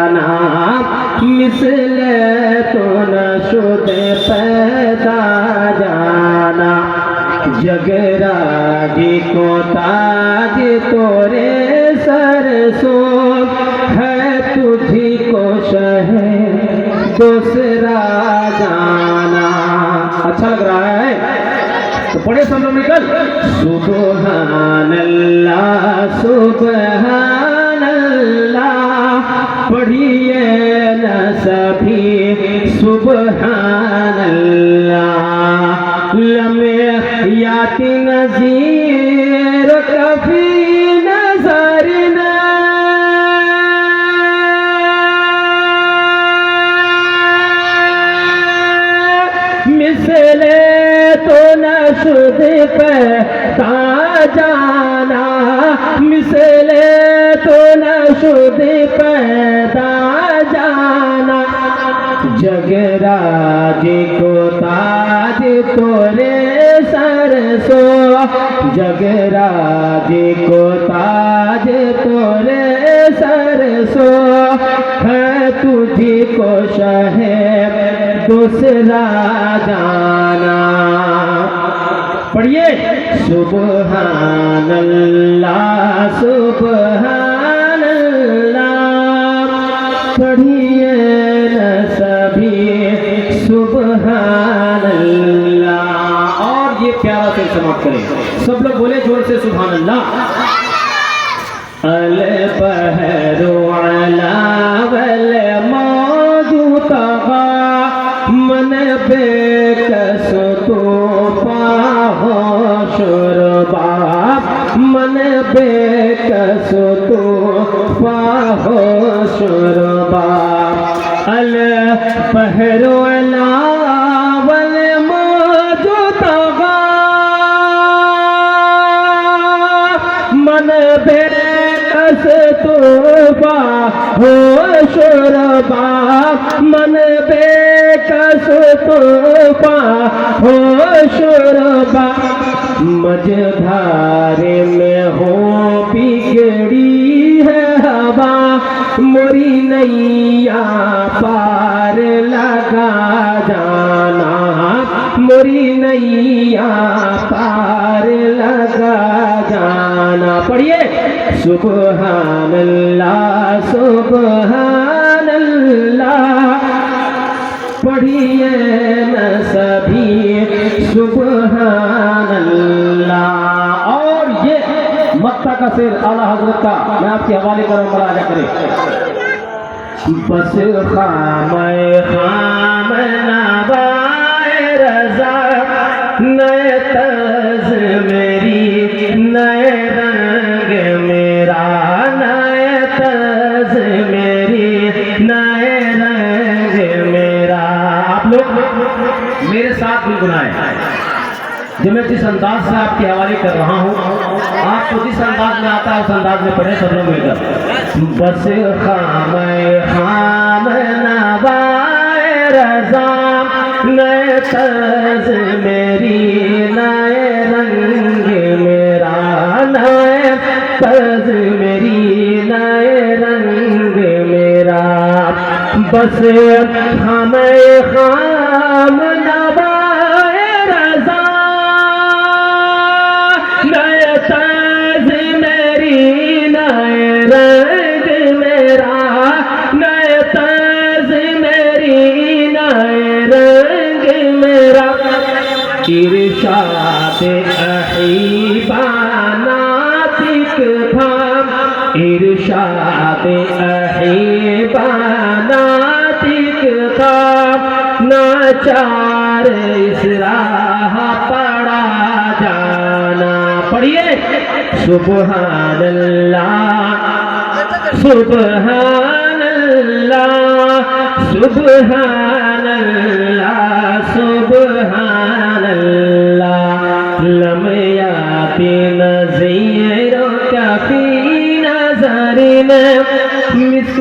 जाना मिसल तो नशुद पैदा जाना जगराजी को ताज तोरे सरसो है तुझी को शहर दूसरा जाना। अच्छा लग रहा है तो पढ़े सब लोग निकल। सुबहानल्लाह सुबहानल्लाह पढ़िए न सभी सुबहानल्लाह। लम्हे याति नज़ीर कभी नजर न मिसले तो नशुद पैदा जाना मिसले तो नशुद पैदा जाना जगराज को ताज तोरे सरसो जगराज को ताज तोरे सरसो है तुझी को शहर दूसरा जाना। पढ़िए सुबहानल्लाह सुबहानल्लाह पढ़िए न सभी सुबहानल्लाह। और ये प्यारा से समाप्त करें सब लोग बोले जोर से सुबहानल्लाह। अल बहरु अला वल मौजू तगा मन बेकस तो पाहो शुरबा मन बेकस तो पाहो शुरबा अल बहरु अला वल मौजू तगा मन बेकस तो पाहो शुरबा मन बेकस तो पाहो शुरबा मझधारे में हो बिगड़ी है हवा मोरी नैया पार लगा जाना मोरी नैया पार लगा जाना। पढ़िए सुबहानल्लाह सुबहानल्लाह पढ़िए न सभी सुबहानल्लाह। और ये मक्का का शेर आला हजरत का मैं आपके हवाले करूँ मराजा करें। बस खामे खाम नवाए रजा नए तर्ज मेरी नए रंग मेरा नए तर्ज मेरी नए रंग मेरा। आप लोग मेरे साथ गुनगुनाएं जो मैं जिस अंदाज से आपके हवाले कर रहा हूँ आपको जिस अंदाज में आता है उस अंदाज में पढ़े सब लोग मिलकर। बस खामे खाम नवाए रजा नए तर्ज मेरी नए रंग मेरा नए तर्ज मेरी नए रंग मेरा। बस हमें खाम नवाए रजा नए तर्ज मेरी नए रंग मेरा नए तर्ज मेरी नए रंग मेरा। इरशाद अहीबानातिक भाम इरशाद अहीबानातिक भाम नाचार इस राह पड़ा जाना। पढ़िए सुबहानल्लाह सुबहानल्लाह सुबहानल्लाह सुबहानल्लाह। लम्याती नज़ीर काफी नज़रिन मिस